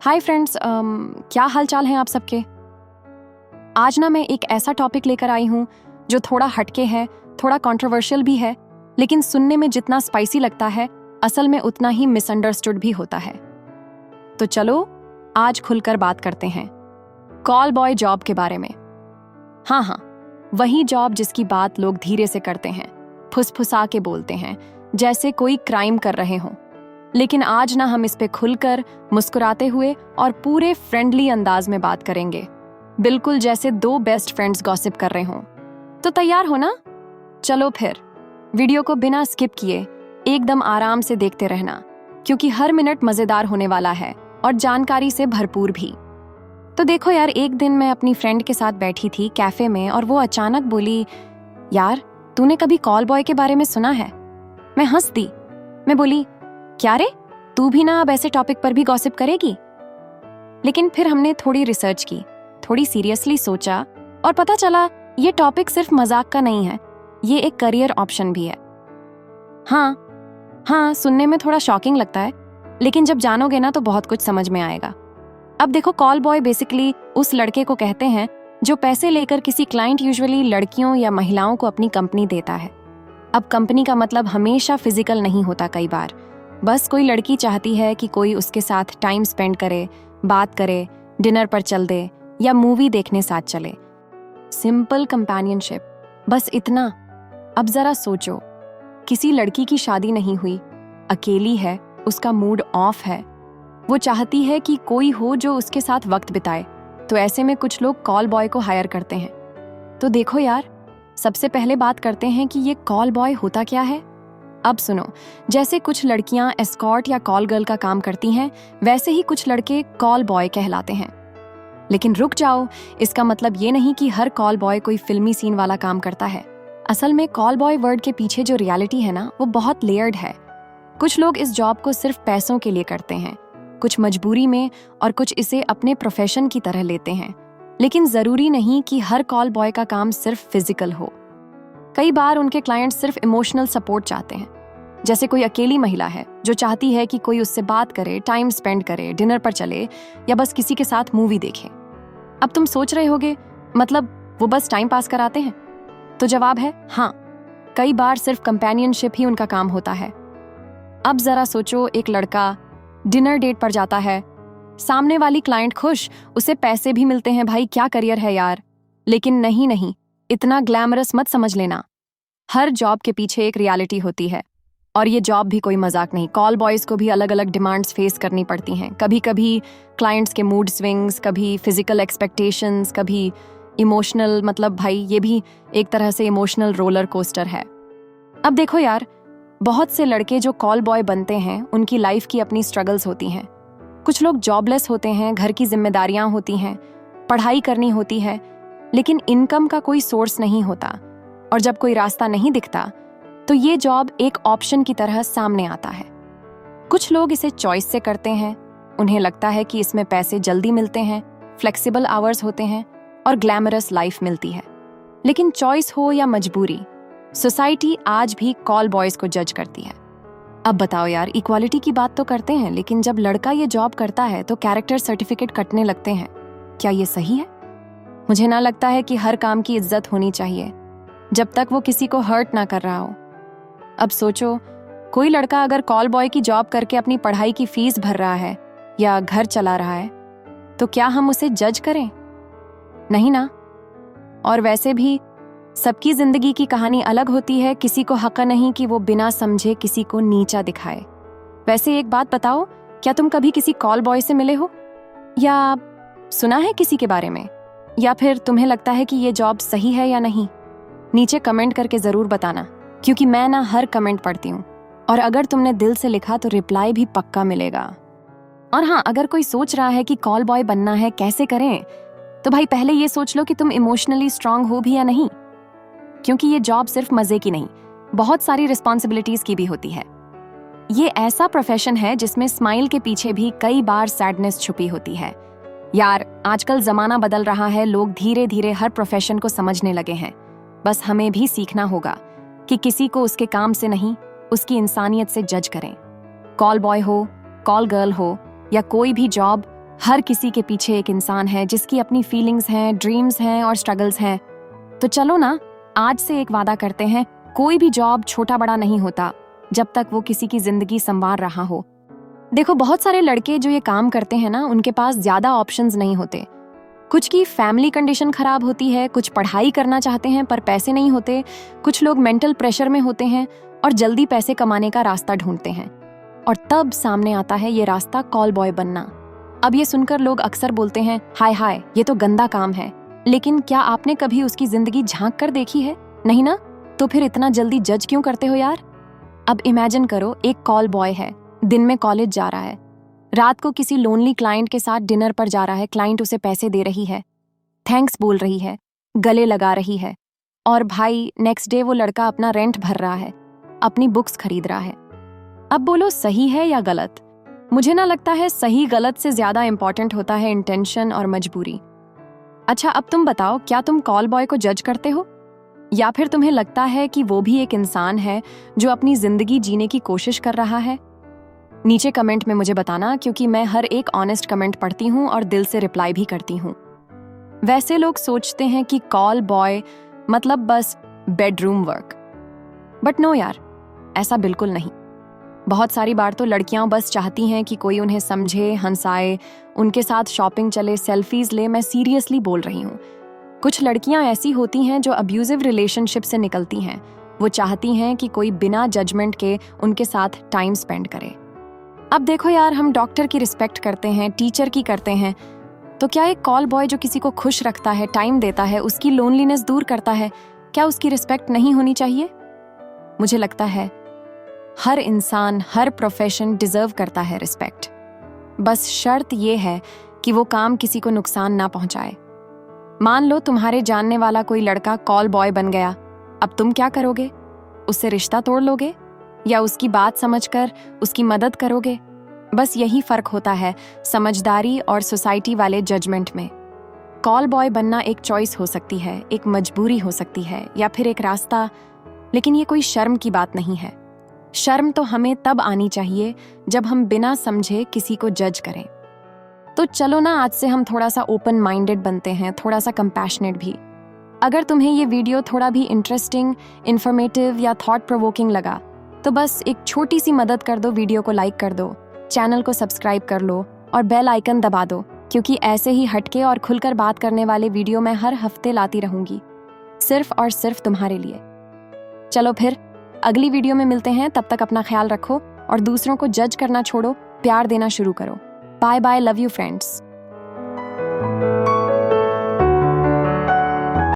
Hi friends, क्या हाल चाल हैं आप सबके। आज ना मैं एक ऐसा टॉपिक लेकर आई हूँ जो थोड़ा हटके है, थोड़ा कंट्रोवर्शियल भी है, लेकिन सुनने में जितना स्पाइसी लगता है असल में उतना ही मिसअंडरस्टूड भी होता है। तो चलो आज खुलकर बात करते हैं कॉल बॉय जॉब के बारे में। हाँ, वही जॉब जिसकी बात लोग धीरे से करते हैं, फुसफुसा के बोलते हैं, जैसे कोई क्राइम कर रहे हों। लेकिन आज ना हम इस पे खुलकर, मुस्कुराते हुए और पूरे फ्रेंडली अंदाज में बात करेंगे, बिल्कुल जैसे दो बेस्ट फ्रेंड्स गॉसिप कर रहे हों। तो तैयार हो ना? चलो फिर वीडियो को बिना स्किप किए एकदम आराम से देखते रहना, क्योंकि हर मिनट मजेदार होने वाला है और जानकारी से भरपूर भी। तो देखो यार, एक दिन मैं अपनी फ्रेंड के साथ बैठी थी कैफे में और वो अचानक बोली, यार तूने कभी कॉल बॉय के बारे में सुना है? मैं हंस दी। मैं बोली, क्या रे, तू भी ना अब ऐसे टॉपिक पर भी गॉसिप करेगी? लेकिन फिर हमने थोड़ी रिसर्च की, थोड़ी सीरियसली सोचा और पता चला ये टॉपिक सिर्फ मजाक का नहीं है, ये एक करियर ऑप्शन भी है। हाँ, सुनने में थोड़ा शॉकिंग लगता है, लेकिन जब जानोगे ना तो बहुत कुछ समझ में आएगा। अब देखो, कॉल बॉय बेसिकली उस लड़के को कहते हैं जो पैसे लेकर किसी क्लाइंट, यूजुअली लड़कियों या महिलाओं को अपनी कंपनी देता है। अब कंपनी का मतलब हमेशा फिजिकल नहीं होता, कई बार बस कोई लड़की चाहती है कि कोई उसके साथ टाइम स्पेंड करे, बात करे, डिनर पर चल दे या मूवी देखने साथ चले। सिंपल कंपेनियनशिप, बस इतना। अब जरा सोचो, किसी लड़की की शादी नहीं हुई, अकेली है, उसका मूड ऑफ है, वो चाहती है कि कोई हो जो उसके साथ वक्त बिताए, तो ऐसे में कुछ लोग कॉल बॉय को हायर करते हैं। तो देखो यार, सबसे पहले बात करते हैं कि ये कॉल बॉय होता क्या है। अब सुनो, जैसे कुछ लड़कियां एस्कॉर्ट या कॉल गर्ल का काम करती हैं, वैसे ही कुछ लड़के कॉल बॉय कहलाते हैं। लेकिन रुक जाओ, इसका मतलब ये नहीं कि हर कॉल बॉय कोई फिल्मी सीन वाला काम करता है। असल में कॉल बॉय वर्ड के पीछे जो रियलिटी है ना, वो बहुत लेयर्ड है। कुछ लोग इस जॉब को सिर्फ पैसों के लिए करते हैं, कुछ मजबूरी में, और कुछ इसे अपने प्रोफेशन की तरह लेते हैं। लेकिन जरूरी नहीं कि हर कॉल बॉय का काम सिर्फ फिजिकल हो। कई बार उनके क्लाइंट सिर्फ इमोशनल सपोर्ट चाहते हैं। जैसे कोई अकेली महिला है जो चाहती है कि कोई उससे बात करे, टाइम स्पेंड करे, डिनर पर चले या बस किसी के साथ मूवी देखे। अब तुम सोच रहे होगे, मतलब वो बस टाइम पास कराते हैं? तो जवाब है हाँ, कई बार सिर्फ कंपेनियनशिप ही उनका काम होता है। अब जरा सोचो, एक लड़का डिनर डेट पर जाता है, सामने वाली क्लाइंट खुश, उसे पैसे भी मिलते हैं, भाई क्या करियर है यार। लेकिन नहीं, इतना ग्लैमरस मत समझ लेना। हर जॉब के पीछे एक रियलिटी होती है, और ये जॉब भी कोई मजाक नहीं। कॉल बॉयज को भी अलग अलग डिमांड्स फेस करनी पड़ती हैं। कभी कभी क्लाइंट्स के मूड स्विंग्स, कभी फिजिकल एक्सपेक्टेशंस, कभी इमोशनल, मतलब भाई ये भी एक तरह से इमोशनल रोलर कोस्टर है। अब देखो यार, बहुत से लड़के जो कॉल बॉय बनते हैं, उनकी लाइफ की अपनी स्ट्रगल्स होती हैं। कुछ लोग जॉबलेस होते हैं, घर की जिम्मेदारियां होती हैं, पढ़ाई करनी होती है, लेकिन इनकम का कोई सोर्स नहीं होता। और जब कोई रास्ता नहीं दिखता तो ये जॉब एक ऑप्शन की तरह सामने आता है। कुछ लोग इसे चॉइस से करते हैं, उन्हें लगता है कि इसमें पैसे जल्दी मिलते हैं, फ्लेक्सिबल आवर्स होते हैं और ग्लैमरस लाइफ मिलती है। लेकिन चॉइस हो या मजबूरी, सोसाइटी आज भी कॉल बॉयज को जज करती है। अब बताओ यार, इक्वालिटी की बात तो करते हैं, लेकिन जब लड़का ये जॉब करता है तो कैरेक्टर सर्टिफिकेट कटने लगते हैं। क्या ये सही है? मुझे ना लगता है कि हर काम की इज्जत होनी चाहिए जब तक वो किसी को हर्ट ना कर रहा हो। अब सोचो, कोई लड़का अगर कॉल बॉय की जॉब करके अपनी पढ़ाई की फीस भर रहा है या घर चला रहा है, तो क्या हम उसे जज करें? नहीं ना। और वैसे भी सबकी जिंदगी की कहानी अलग होती है, किसी को हक नहीं कि वो बिना समझे किसी को नीचा दिखाए। वैसे एक बात बताओ, क्या तुम कभी किसी कॉल बॉय से मिले हो या सुना है किसी के बारे में? या फिर तुम्हें लगता है कि ये जॉब सही है या नहीं? नीचे कमेंट करके जरूर बताना, क्योंकि मैं ना हर कमेंट पढ़ती हूँ, और अगर तुमने दिल से लिखा तो रिप्लाई भी पक्का मिलेगा। और हाँ, अगर कोई सोच रहा है कि कॉल बॉय बनना है, कैसे करें, तो भाई पहले ये सोच लो कि तुम इमोशनली स्ट्रांग हो भी या नहीं, क्योंकि ये जॉब सिर्फ मजे की नहीं, बहुत सारी रिस्पॉन्सिबिलिटीज की भी होती है। ये ऐसा प्रोफेशन है जिसमें स्माइल के पीछे भी कई बार सैडनेस छुपी होती है। यार, आजकल जमाना बदल रहा है, लोग धीरे धीरे हर प्रोफेशन को समझने लगे हैं। बस हमें भी सीखना होगा कि किसी को उसके काम से नहीं, उसकी इंसानियत से जज करें। कॉल बॉय हो, कॉल गर्ल हो या कोई भी जॉब, हर किसी के पीछे एक इंसान है जिसकी अपनी फीलिंग्स हैं, ड्रीम्स हैं और स्ट्रगल्स हैं। तो चलो ना, आज से एक वादा करते हैं, कोई भी जॉब छोटा बड़ा नहीं होता जब तक वो किसी की जिंदगी संवार रहा हो। देखो, बहुत सारे लड़के जो ये काम करते हैं ना, उनके पास ज्यादा ऑप्शंस नहीं होते। कुछ की फैमिली कंडीशन खराब होती है, कुछ पढ़ाई करना चाहते हैं पर पैसे नहीं होते, कुछ लोग मेंटल प्रेशर में होते हैं और जल्दी पैसे कमाने का रास्ता ढूंढते हैं। और तब सामने आता है ये रास्ता कॉल बॉय बनना। अब ये सुनकर लोग अक्सर बोलते हैं, हाय हाय, ये तो गंदा काम है। लेकिन क्या आपने कभी उसकी जिंदगी झांक कर देखी है? नहीं ना? तो फिर इतना जल्दी जज क्यों करते हो यार? अब इमेजिन करो, एक कॉल बॉय है, दिन में कॉलेज जा रहा है, रात को किसी लोनली क्लाइंट के साथ डिनर पर जा रहा है। क्लाइंट उसे पैसे दे रही है, थैंक्स बोल रही है, गले लगा रही है, और भाई नेक्स्ट डे वो लड़का अपना रेंट भर रहा है, अपनी बुक्स खरीद रहा है। अब बोलो, सही है या गलत? मुझे ना लगता है सही गलत से ज्यादा इंपॉर्टेंट होता है इंटेंशन और मजबूरी। अच्छा, अब तुम बताओ, क्या तुम कॉल बॉय को जज करते हो, या फिर तुम्हें लगता है कि वो भी एक इंसान है जो अपनी जिंदगी जीने की कोशिश कर रहा है? नीचे कमेंट में मुझे बताना, क्योंकि मैं हर एक ऑनेस्ट कमेंट पढ़ती हूँ और दिल से रिप्लाई भी करती हूँ। वैसे लोग सोचते हैं कि कॉल बॉय मतलब बस बेडरूम वर्क, बट नो यार, ऐसा बिल्कुल नहीं। बहुत सारी बार तो लड़कियां बस चाहती हैं कि कोई उन्हें समझे, हंसाए, उनके साथ शॉपिंग चले, सेल्फीज ले। मैं सीरियसली बोल रही हूँ। कुछ लड़कियां ऐसी होती हैं जो अब्यूजिव रिलेशनशिप से निकलती हैं। वो चाहती हैं कि कोई बिना जजमेंट के उनके साथ टाइम स्पेंड करे। अब देखो यार, हम डॉक्टर की रिस्पेक्ट करते हैं, टीचर की करते हैं, तो क्या एक कॉल बॉय जो किसी को खुश रखता है, टाइम देता है, उसकी लोनलीनेस दूर करता है, क्या उसकी रिस्पेक्ट नहीं होनी चाहिए? मुझे लगता है हर इंसान, हर प्रोफेशन डिजर्व करता है रिस्पेक्ट। बस शर्त ये है कि वो काम किसी को नुकसान ना पहुंचाए। मान लो तुम्हारे जानने वाला कोई लड़का कॉल बॉय बन गया, अब तुम क्या करोगे? उससे रिश्ता तोड़ लोगे या उसकी बात समझकर उसकी मदद करोगे? बस यही फर्क होता है समझदारी और सोसाइटी वाले जजमेंट में। कॉल बॉय बनना एक चॉइस हो सकती है, एक मजबूरी हो सकती है, या फिर एक रास्ता, लेकिन ये कोई शर्म की बात नहीं है। शर्म तो हमें तब आनी चाहिए जब हम बिना समझे किसी को जज करें। तो चलो ना, आज से हम थोड़ा सा ओपन माइंडेड बनते हैं, थोड़ा सा कंपैशनेट भी। अगर तुम्हें ये वीडियो थोड़ा भी इंटरेस्टिंग, इंफॉर्मेटिव या थॉट प्रोवोकिंग लगा तो बस एक छोटी सी मदद कर दो, वीडियो को लाइक कर दो, चैनल को सब्सक्राइब कर लो और बेल आइकन दबा दो, क्योंकि ऐसे ही हटके और खुलकर बात करने वाले वीडियो मैं हर हफ्ते लाती रहूंगी, सिर्फ और सिर्फ तुम्हारे लिए। चलो फिर अगली वीडियो में मिलते हैं। तब तक अपना ख्याल रखो और दूसरों को जज करना छोड़ो, प्यार देना शुरू करो। Bye bye, love you friends.